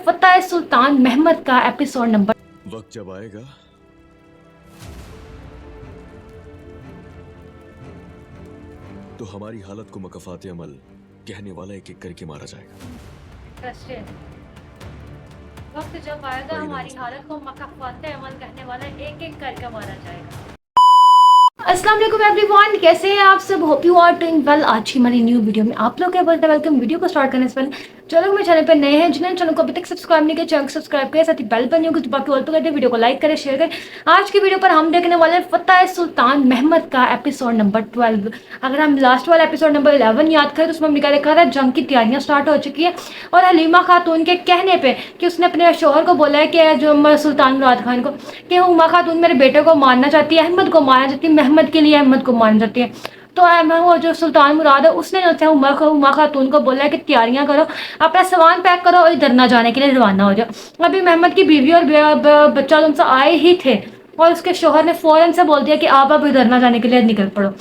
फतेह सुल्तान महमद का episode number. वक्त जब आएगा तो हमारी हालत को मकफात अमल कहने वाला एक एक करके मारा जाएगा। वक्त जब आएगा हमारी हालत को मकफात अमल कहने वाला एक एक करके मारा जाएगा। अस्सलाम वालेकुम एवरीवन, कैसे हैं आप सब? Hope you are doing well. आज की हमारी न्यू वीडियो में आप लोग का वेलकम। वीडियो को स्टार्ट करने से पहले जो लोग मेरे चैनल पर नए हैं, जिन्होंने चैनल को अभी तक सब्सक्राइब नहीं किया, चैनल को सब्सक्राइब करें, साथ ही बेल बटन को बाकी ऑल पे कर दें, वीडियो को लाइक करें, शेयर करें। आज की वीडियो पर हम देखने वाले हैं फतेह सुल्तान महमद का एपिसोड नंबर 12। अगर हम लास्ट वाला एपिसोड नंबर 11 याद करें तो उसमें हमने क्या देखा था, जंग की तैयारियां स्टार्ट हो चुकी है और हलीमा खातून के कहने पे कि उसने अपने शोहर को बोला है कि जो सुल्तान मुराद खान को कि हुमा खातून मेरे बेटे को मारना चाहती है, अहमद को मारना चाहती है, महमद के लिए अहमद को मारना चाहती है। तो वो जो सुल्तान मुराद है उसने जो हुमा खातून को बोला है कि तैयारियां करो, अपना सामान पैक करो और इधर ना जाने के लिए रवाना हो जाओ। अभी महमद की बीवी और बच्चा तुमसे आए ही थे और उसके शोहर ने फौरन से बोल दिया कि आप अब इधर ना जाने के लिए निकल पड़ो।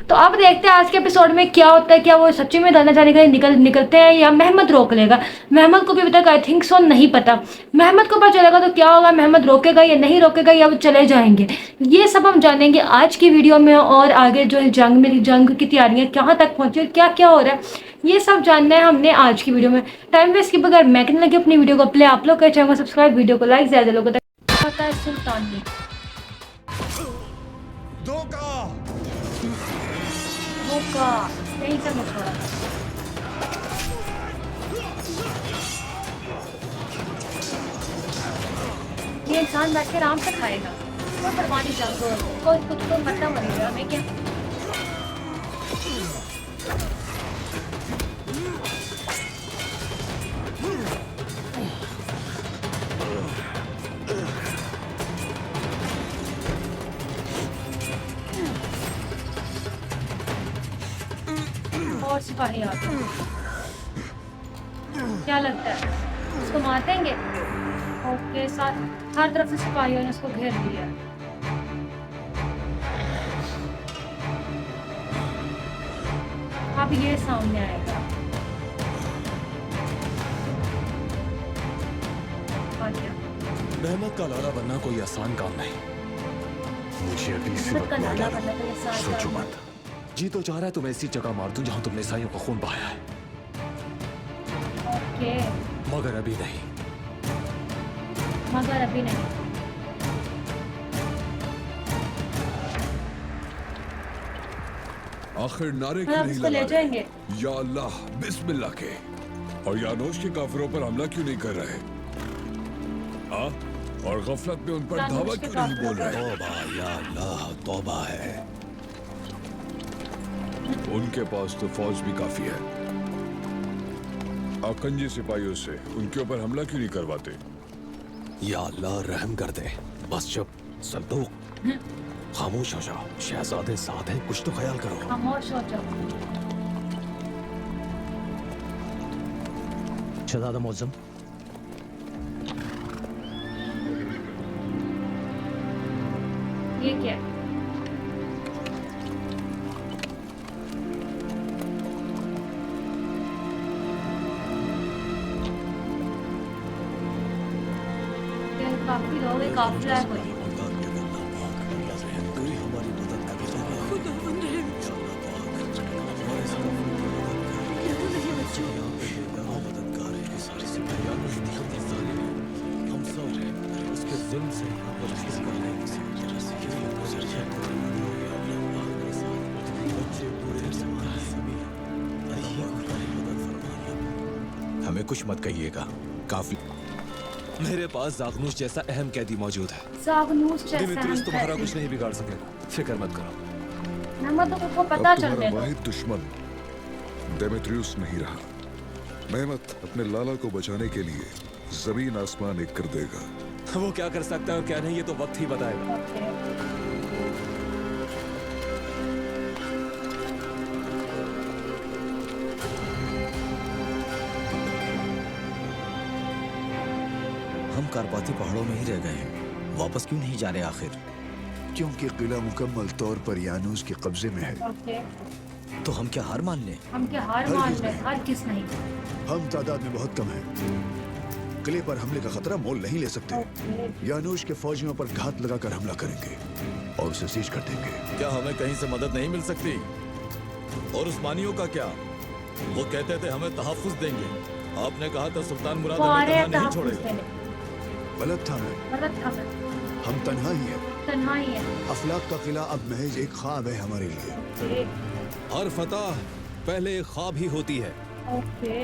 तो अब देखते हैं आज के एपिसोड में क्या होता है। क्या वो सच्ची में इधर ना जाने के लिए निकलते हैं या महमद रोक लेगा? महमद को भी अभी तक आई थिंक सो नहीं पता। महमद को पता चलेगा तो क्या होगा, महमद रोकेगा या नहीं रोकेगा या वो चले जाएंगे, ये सब हम जानेंगे आज की वीडियो में। और आगे जो है जंग की तैयारियां कहाँ तक पहुंची और क्या क्या हो रहा है, ये सब जानना है हमने आज की वीडियो में। टाइम वेस्ट के बगैर मैं कहने लगी अपनी वीडियो को प्ले, आप लोग का चैनल को सब्सक्राइब, वीडियो को लाइक, ज्यादा लोगों तक पता है सुल्तान ने धोखा नहीं करना छोड़ा। ये इंसान बैठ के आराम से खाएगा, कोई परवाह नहीं, जंग कोई खुद को मरना मरेगा, हमें क्या। और सिपाही आते हैं, क्या लगता है उसको मार देंगे? ओके, साथ हर तरफ से सिपाहियों ने उसको घेर लिया। अब ये सामने आएगा। महमद का लाला बनना कोई आसान काम नहीं। मुझे अभी इसी वक्त मार डालो। सोचो मत। जी तो चाह रहा है तुम्हें ऐसी जगह मार दूं जहां तुमने ईसाइयों का खून बहाया है। ओके, मगर अभी नहीं। आखिर नारे हम क्यों उसको ले नहीं जाएंगे। लगा या अल्लाह बिस्मिल्लाह के, और यानोश के काफिरों पर हमला क्यों नहीं कर रहे? हाँ, और गफलत में उन पर यानूश धावा के क्यों नहीं बोल काफिरों रहे? तौबा या अल्लाह, तौबा है। उनके पास तो फौज भी काफी है। आकंजी सिपाहियों से उनके ऊपर हमला क्यों नहीं करवाते? या अल्लाह रहम कर दे। बस चुप, संदूक खामोश हो जाओ। शहजादे साथ हैं, कुछ तो ख्याल करो। खामोश हो जाओ। शहजादा मौजम, ये क्या है? काफी लोग हैं, काफिला है कोई। हमें कुछ मत कहिएगा, काफी। मेरे पास जागनूस जैसा अहम कैदी मौजूद है। जागनूस जैसा दिमित्रियोस हम तुम्हारा कहते कुछ नहीं बिगाड़ सकेगा, फिक्र मत करो। हैं। महमद को पता अब चल तुम्हारा गया। वाहिद दुश्मन डेमेट्रियस नहीं रहा। महमद अपने लाला को बचाने के लिए जमीन आसमान एक कर देगा। वो क्या कर सकता है और क्या नहीं, ये तो वक्त ही बताएगा। हम कारपाती पहाड़ों में ही रह गए हैं, वापस क्यों नहीं जा रहे आखिर? क्योंकि किला मुकम्मल तौर पर यानूस के कब्जे में है। ओके, तो हम क्या हार मान लें? हम क्या हार मान लें? हर किस नहीं। हम तादाद में बहुत कम हैं। किले पर हमले का खतरा मोल नहीं ले सकते। यानूश के फौजियों पर घात लगाकर हमला करेंगे और उसे सीज कर देंगे। क्या हमें कहीं से मदद नहीं मिल सकती? और उस्मानियों का क्या? वो कहते थे हमें तहफ्फुज देंगे। आपने कहा था सुल्तान मुराद वो आ हमें रहे हैं तनहा नहीं तहफ्फुज़ छोड़ेगा। देने। गलत था मैं, गलत था मैं, हम तन्हा ही हैं। तन्हा ही है। अफलाक का किला अब महज एक ख्वाब है हमारे लिए। ओके, हर फतह पहले एक ख्वाब ही होती है। ओके।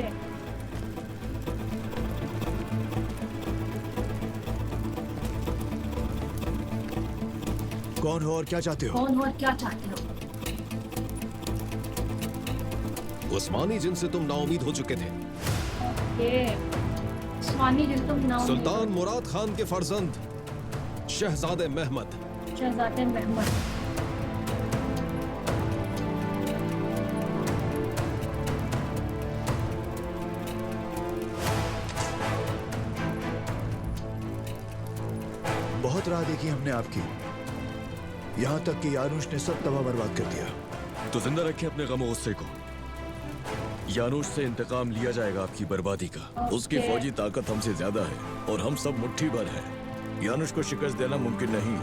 कौन हो और क्या चाहते हो? कौन हो और क्या चाहते हो? उस्मानी जिनसे तुम नाउमीद हो चुके थे, ये उस्मानी जिस तुम नाम सुल्तान मुराद खान के फर्जंद शहजादे महमद। शहजादे महमद। बहुत राह देखी हमने आपकी, यहाँ तक कि यानूश ने सब तबाह बर्बाद कर दिया। तो जिंदा रखें अपने गम और गुस्से को। यानूश से इंतकाम लिया जाएगा आपकी बर्बादी का। उसकी फौजी ताकत हमसे ज्यादा है और हम सब मुट्ठी भर हैं। यानुश को शिकस्त देना मुमकिन नहीं।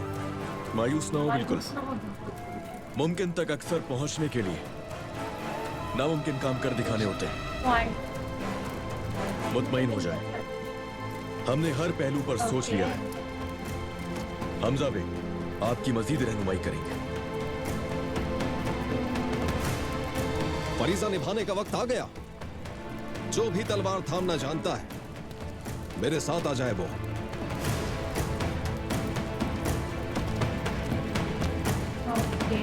मायूस ना हो बिल्कुल। मुमकिन तक अक्सर पहुंचने के लिए नामुमकिन काम कर दिखाने होते हैं। मुतमईन हो जाए, हमने हर पहलू पर सोच लिया है। हमजा बे आपकी मजीद रहनुमाई करेंगे। फरीजा निभाने का वक्त आ गया। जो भी तलवार थामना जानता है मेरे साथ आ जाए वो। ओके,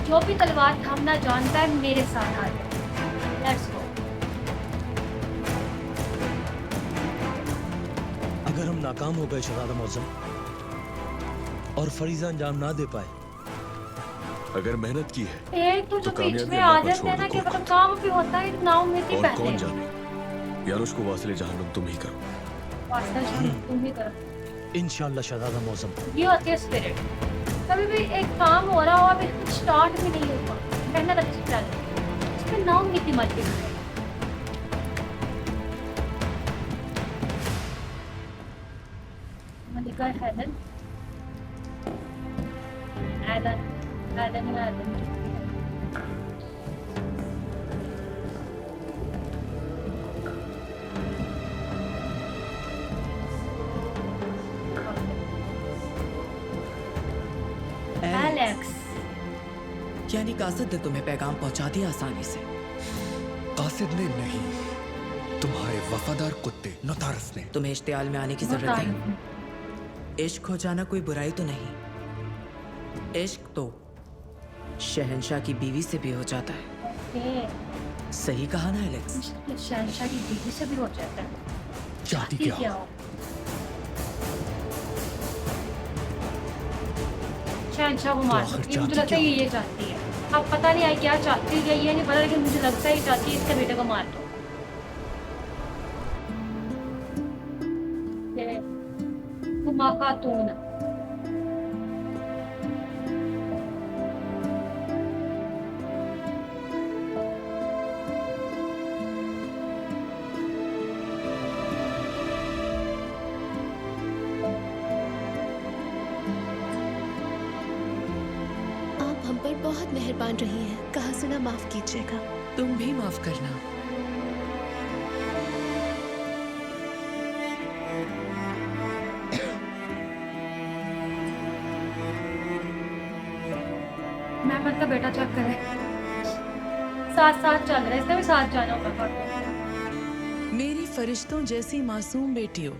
जो भी तलवार थामना जानता है मेरे साथ आ जाए। Let's go. अगर हम नाकाम हो गए शहजादा मौज़म और फरीजा अंजाम ना दे पाए, अगर मेहनत की है एक तो जो तो बीच कामयाबी में अल्लाह आ पर जाते छोड़ हैं ना दो। कि मतलब काम भी होता है नाव में थी और पहले। कौन जाने यानुश को वासिले जहन्नुम तुम ही करो। वास्ता तुम ही करो। इंशाअल्लाह शहजादा मौज़म। ये होती है स्पिरिट। कभी भी एक काम हो रहा हो अभी कुछ स्टार्ट भी नहीं हुआ, मेहनत अच्छी चल रही है, उसमें नाव नीति मत दिखाए। मलिका Helen, Alan, Alan, Alan. Alex. यानी कासिद ने तुम्हें पैगाम पहुंचा दिया आसानी से। कासिद ने नहीं, तुम्हारे वफादार कुत्ते नतारस ने। तुम्हें इश्तियाल में आने की जरूरत नहीं। इश्क हो जाना कोई बुराई तो नहीं। इश्क तो शहंशाह की बीवी से भी हो जाता है। ओके, सही कहा ना एलेक्स? शहंशाह की बीवी से भी हो जाता है। चाहती क्या हो? हो? शहंशाह को मार सकती है। मुझे लगता है ये चाहती है। अब पता नहीं आई क्या चाहती है, ये नहीं पता, लेकिन मुझे लगता है ये चाहती है इसके बेटे को मार दो। हुमा खातून। आप हम पर बहुत मेहरबान रही हैं। कहा सुना माफ कीजिएगा। तुम भी माफ करना। मेहमद का बेटा चेक करे, साथ साथ चल रहा है, इसका भी साथ जाना होगा। मेरी फरिश्तों जैसी मासूम बेटी हो,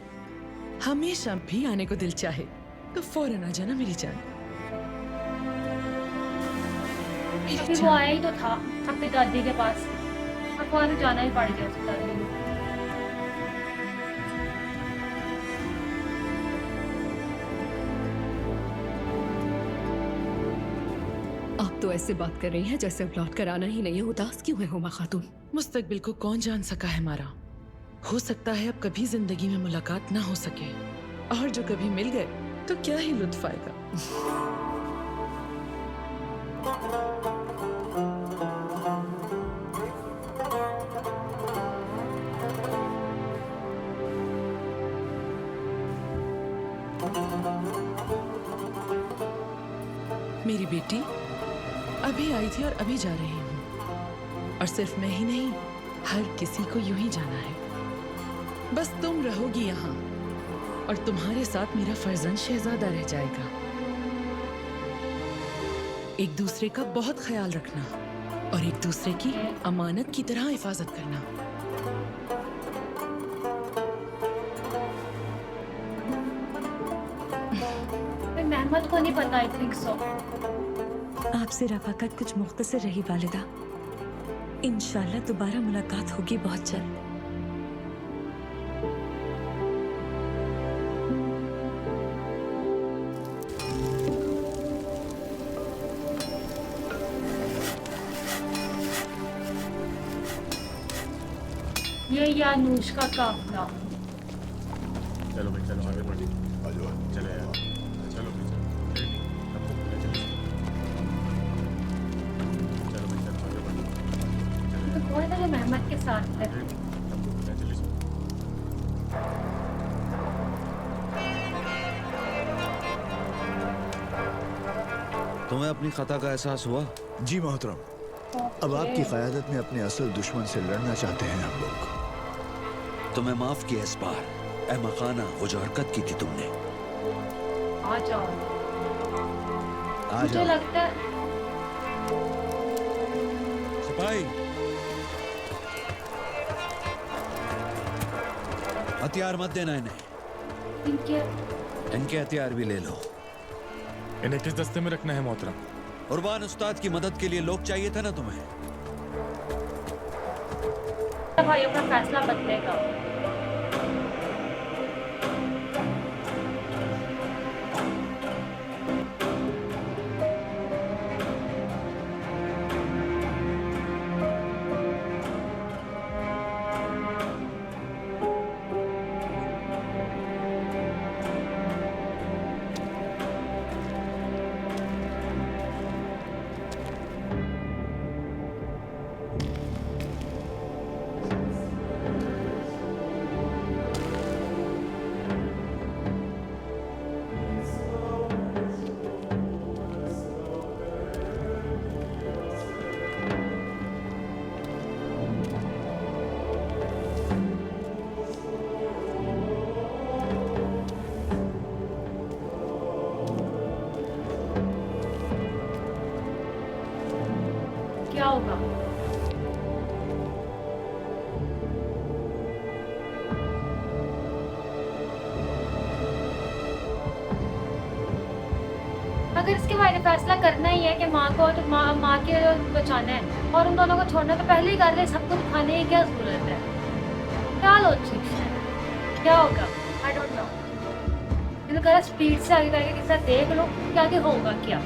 हमेशा भी आने को दिल चाहे तो फौरन आ जाना मेरी जान। अभी वो आया ही तो था अपनी दादी के पास, अब वहाँ तो जाना ही पड़ गया उसकी दादी को। आप तो ऐसे बात कर रही हैं जैसे अब लौट कर आना ही नहीं है। उदास क्यों है हुमा खातून? मुस्तकबिल को कौन जान सका है हमारा। हो सकता है अब कभी जिंदगी में मुलाकात ना हो सके, और जो कभी मिल गए तो क्या ही लुत्फ आएगा। मेरी बेटी अभी आई थी और अभी जा रही हूँ। और सिर्फ मैं ही नहीं, हर किसी को यूं ही जाना है। बस तुम रहोगी यहाँ और तुम्हारे साथ मेरा फर्जंद शहजादा रह जाएगा। एक दूसरे का बहुत ख्याल रखना और एक दूसरे की अमानत की तरह हिफाजत करना। मेहमद को नहीं पता, आई थिंक सो। आपसे रफाकत कुछ मुख्तसर रही वालिदा। इंशाल्लाह दोबारा मुलाकात होगी बहुत जल्द। ये यानूश का काफिला। चलो भाई चलो आगे बढ़िए। चले यार चलो भाई चलो भाई चलो आगे बढ़िए। तो कौन है जो मेहमद के साथ है? तुम्हें अपनी खता का एहसास हुआ? जी मोहतरम, अब आपकी क़यादत में अपने असल दुश्मन से लड़ना चाहते हैं हम लोग। तुम्हें माफ किया इस बार, ए मखाना, वो जो हरकत की थी तुमने। आ जाओ। आ मुझे जाओ। लगता है सिपाही, हथियार मत देना इन्हें। इनके हथियार भी ले लो। इन्हें किस दस्ते में रखना है मोहतरम? उर्बान उस्ताद की मदद के लिए लोग चाहिए था ना तुम्हें। भाई अपना फैसला बदलेगा। क्या होगा? अगर इसके बारे में फैसला करना ही है कि माँ को तो माँ के बचाना है और उन दोनों को छोड़ना, तो पहले ही कर ले। सब कुछ खाने की क्या जरूरत है? क्या लॉजिक है? क्या होगा? I don't no. मैंने कहा स्पीड से आगे करके किसी देख लो कि आगे होगा क्या।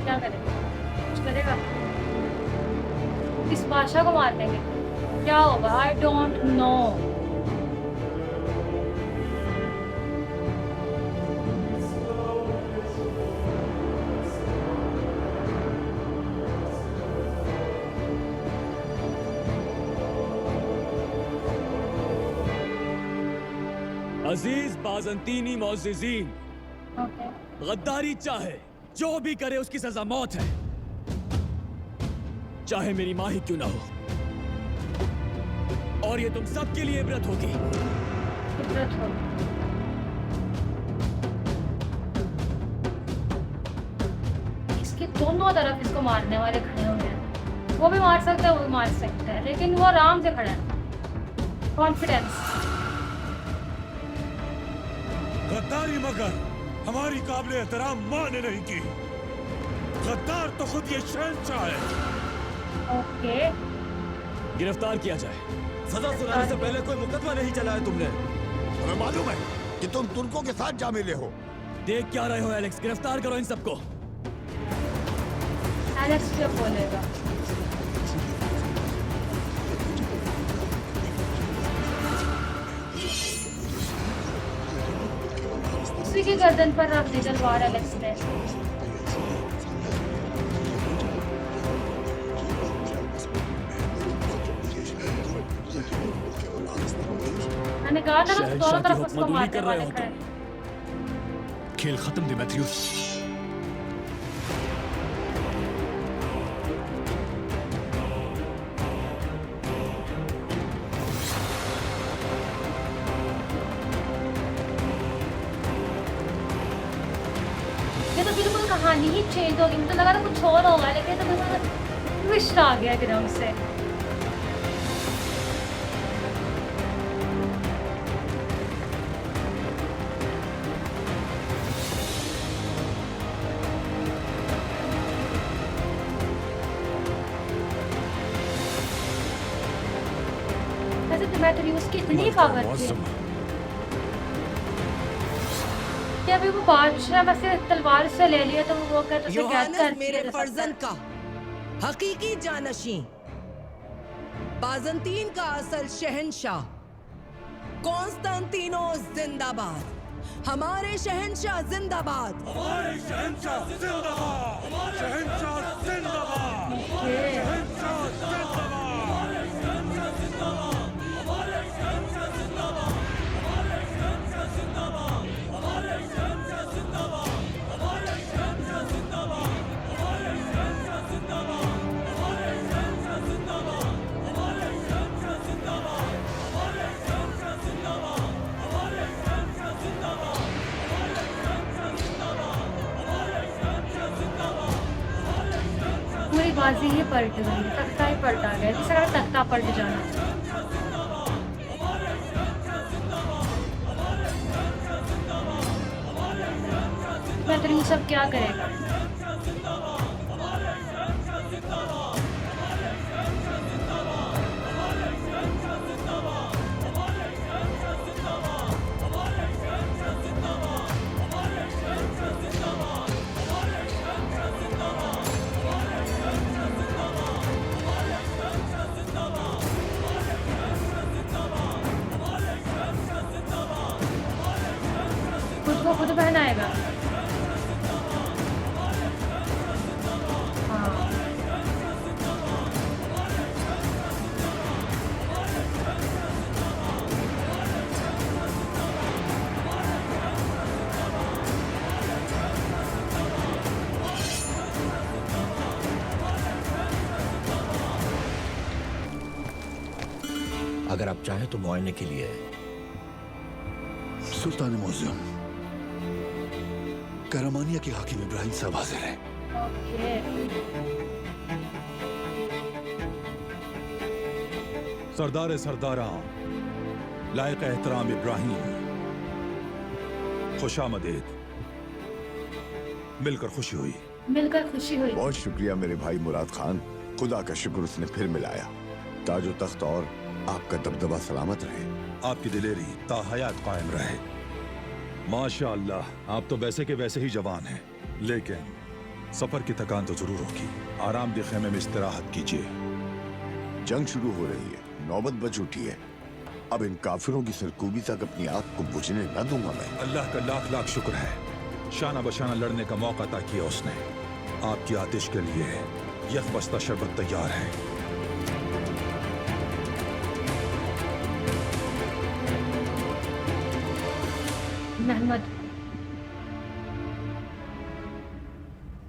क्या करेगा? कुछ करेगा? इस बादशाह को मार देंगे। क्या होगा? I don't know. अजीज बाजंतीनी मोअज़्ज़िज़ीन, ओके। गद्दारी चाहे जो भी करे उसकी सजा मौत है, चाहे मेरी माँ ही क्यों ना हो। और ये तुम सबके लिए इबरत होगी। इबरत होगी। इसके दोनों तरफ इसको मारने वाले खड़े हुए हैं। वो भी मार सकता है, वो भी मार सकता है, लेकिन वो आराम से खड़ा है। कॉन्फिडेंस। गद्दारी मगर हमारी काबिल एहतराम माँ ने नहीं की। गद्दार तो खुद ये शहंशाह है। ओके। गिरफ्तार किया जाए। सजा सुनाने से पहले कोई मुकदमा नहीं चलाया तुमने। हमें मालूम है कि तुम तुर्कों के साथ जा मिले हो। देख क्या रहे हो एलेक्स? गिरफ्तार करो इन सबको। एलेक्स क्या बोलेगा? उसी की गर्दन पर रख दी तलवार एलेक्स ने। मैंने कहा था ना दोनों तरफ उसको मारने वाले खड़े। खेल खत्म डिमेट्रियस। ये तो बिल्कुल कहानी ही चेंज हो गई, मुझे लगा था कुछ और होगा, लेकिन तो बिल्कुल ट्विस्ट आ गया एकदम से। वैसे डिमेट्रियस की इतनी पावर थी कि अभी वो बादशाह वैसे तलवार से ले लिया तो वो कहते थे कैद कर मेरे फर्जन का हकीकी जानशी, बाजंतीन का असल शहंशाह कॉन्स्टेंटिनोस जिंदाबाद, हमारे शहंशाह जिंदाबाद, हमारे शहंशाह जिंदाबाद, शहंशाह जिंदाबाद, शहंशाह जिंदाबाद। पूरी बाजी ही पलट गई, तख्ता ही पलटा गया, जिस तरह तख्ता पलट जाना। डिमेट्रियस अब क्या करेगा? खुद को खुद पहनाएगा। हाँ। अगर आप चाहें तो मुआयने के लिए सुल्तान मुअज्जम, करमानिया के हाकिम इब्राहिम साहब हाजिर हैं। सरदार सरदारा, लायक एहतराम इब्राहिम, खुशामदीद। मिलकर खुशी हुई। मिलकर खुशी हुई। बहुत शुक्रिया मेरे भाई मुराद खान, खुदा का शुक्र उसने फिर मिलाया। ताजो तख्त और आपका दबदबा सलामत रहे। आपकी दिलेरी ताहयात कायम रहे। माशाअल्लाह, आप तो वैसे के वैसे ही जवान हैं, लेकिन सफर की थकान तो जरूर होगी। आराम दे खेमे में इस्तिराहत कीजिए। जंग शुरू हो रही है, नौबत बच उठी है। अब इन काफिरों की सरकूबी तक अपनी आग को बुझने न दूंगा मैं। अल्लाह का लाख लाख शुक्र है, शाना बशाना लड़ने का मौका अता किया उसने। आपकी आतिश के लिए यह बस्ता शरबत तैयार है। महमद।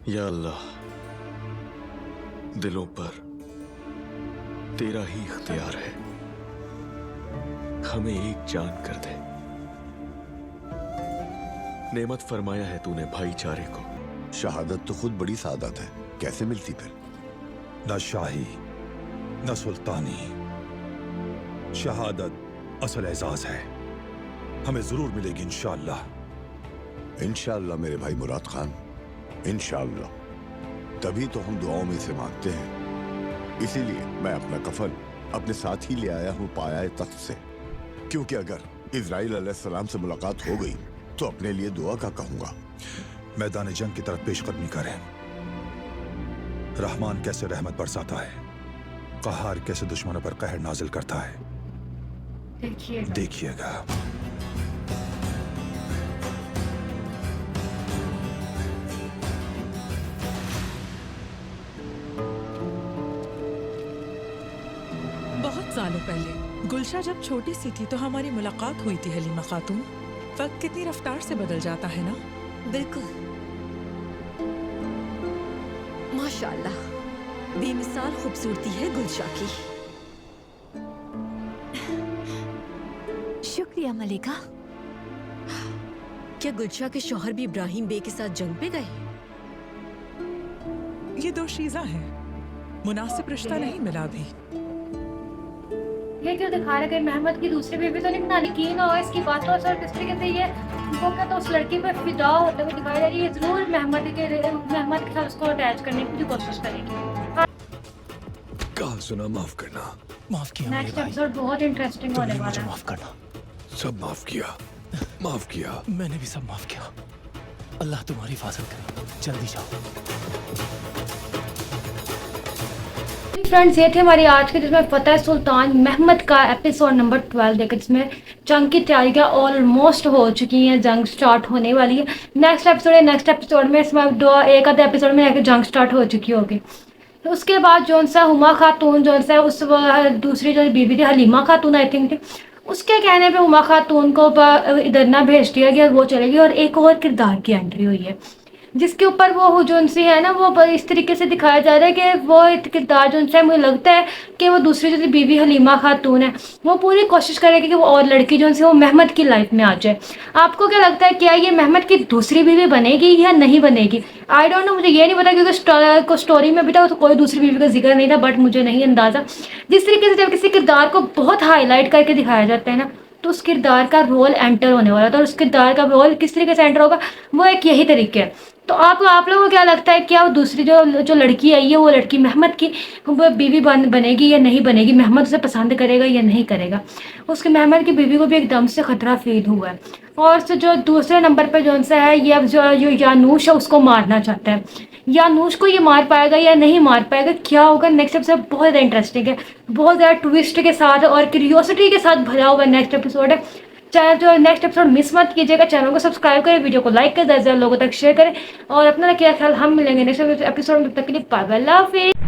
या अल्लाह, दिलों पर तेरा ही इख्तियार है, हमें एक जान कर दे। नेमत फरमाया है तूने भाईचारे को। शहादत तो खुद बड़ी सादत है, कैसे मिलती फिर? न शाही न सुल्तानी, शहादत असल एजाज है, हमें जरूर मिलेगी इंशाअल्लाह। इंशाअल्लाह मेरे भाई मुराद खान, इंशाअल्लाह। तभी तो हम दुआओं में से मांगते हैं। इसीलिए मैं अपना कफन अपने साथ ही ले आया हूँ पाया तख्त से, क्योंकि अगर इजराइल अलैहिस्सलाम से मुलाकात हो गई तो अपने लिए दुआ का कहूंगा। मैदान जंग की तरफ पेशकदमी करें। रहमान कैसे रहमत बरसाता है, कहार कैसे दुश्मनों पर कहर नाजिल करता है, देखिएगा। बहुत सालों पहले गुलशा जब छोटी सी थी तो हमारी मुलाकात हुई थी हलीमा खातून। वक्त कितनी रफ्तार से बदल जाता है ना। बिल्कुल। माशाल्लाह, बेमिसाल खूबसूरती है गुलशा की। शुक्रिया मलिका। क्या गुलशा के शौहर भी इब्राहिम बे के साथ जंग पे गए? ये दो शीजा हैं, मुनासिब रिश्ता नहीं मिला अभी। ये क्यों दिखा रहे कि मेहमद की दूसरी बीवी तो नहीं बनानी की ना, और इसकी बातों से और किस तरीके से ये वो क्या तो उस लड़की पे फिदा होते हुए दिखाई दे रही है। जरूर मेहमद के साथ उसको अटैच करने की कोशिश करेगी। कहा सुना, माफ करना। माफ किया मेरे नेक्स्ट भाई, एपिसोड बहुत इंटरेस्टिंग होने तुमने वाला मुझे है। माफ करना। सब माफ किया, माफ किया। मैंने भी सब माफ किया। अल्लाह तुम्हारी हिफाजत करे। जल्दी जाओ। फ्रेंड्स, ये थे हमारी आज के जिसमें फतेह सुल्तान मेहमद का एपिसोड नंबर 12 देखा, जिसमें जंग की तैयारियां ऑलमोस्ट हो चुकी हैं, जंग स्टार्ट होने वाली है। नेक्स्ट एपिसोड है, नेक्स्ट एपिसोड में इसमें एक आधे एपिसोड में जंग स्टार्ट हो चुकी होगी। तो उसके बाद जौन सा हुमा खातून जौन सा उस दूसरी जो बीबी थी हलीमा खातून आई थिंक थी, उसके कहने पे हुमा खातून को इधर ना भेज दिया गया, वो चलेगी। और एक और किरदार की एंट्री हुई है जिसके ऊपर वो हुजून सी है ना, वो इस तरीके से दिखाया जा रहा है कि वो एक किरदार जो है, मुझे लगता है कि वो दूसरी जो बीबी हलीमा खातून है वो पूरी कोशिश करेगी कि वो और लड़की जो है वो मेहमद की लाइफ में आ जाए। आपको क्या लगता है, क्या ये मेहमद की दूसरी बीवी बनेगी या नहीं बनेगी? आई डोंट नो, मुझे ये नहीं पता क्योंकि स्टोरी में अभी तक तो कोई दूसरी बीवी का जिक्र नहीं था, बट मुझे नहीं अंदाज़ा। जिस तरीके से जब किसी किरदार को बहुत हाईलाइट करके दिखाया जाता है ना, तो उस किरदार का रोल एंटर होने वाला था, और उस किरदार का रोल किस तरीके से एंटर होगा वो एक यही तरीके है। तो आप लोगों को क्या लगता है, क्या वो दूसरी जो लड़की आई है वो लड़की मेहमद की वो बीवी बनेगी या नहीं बनेगी? मेहमद उसे पसंद करेगा या नहीं करेगा? उसके मेहमद की बीवी को भी एकदम से खतरा फील हुआ है। और जो दूसरे नंबर पर जौन सा है, ये अब जो यानूश है उसको मारना चाहता है। यानूश को ये मार पाएगा या नहीं मार पाएगा, क्या होगा नेक्स्ट एपिसोड बहुत ज़्यादा इंटरेस्टिंग है, बहुत ज़्यादा ट्विस्ट के साथ और क्यूरियोसिटी के साथ भरा हुआ नेक्स्ट एपिसोड है। चाहे जो नेक्स्ट एपिसोड मिस मत कीजिएगा। चैनल को सब्सक्राइब करें, वीडियो को लाइक करें, ज़्यादा लोगों तक शेयर करें, और अपना क्या ख्याल। हम मिलेंगे नेक्स्ट एपिसोड में, तब तक के लिए बाय बाय, अल्लाह हाफिज़।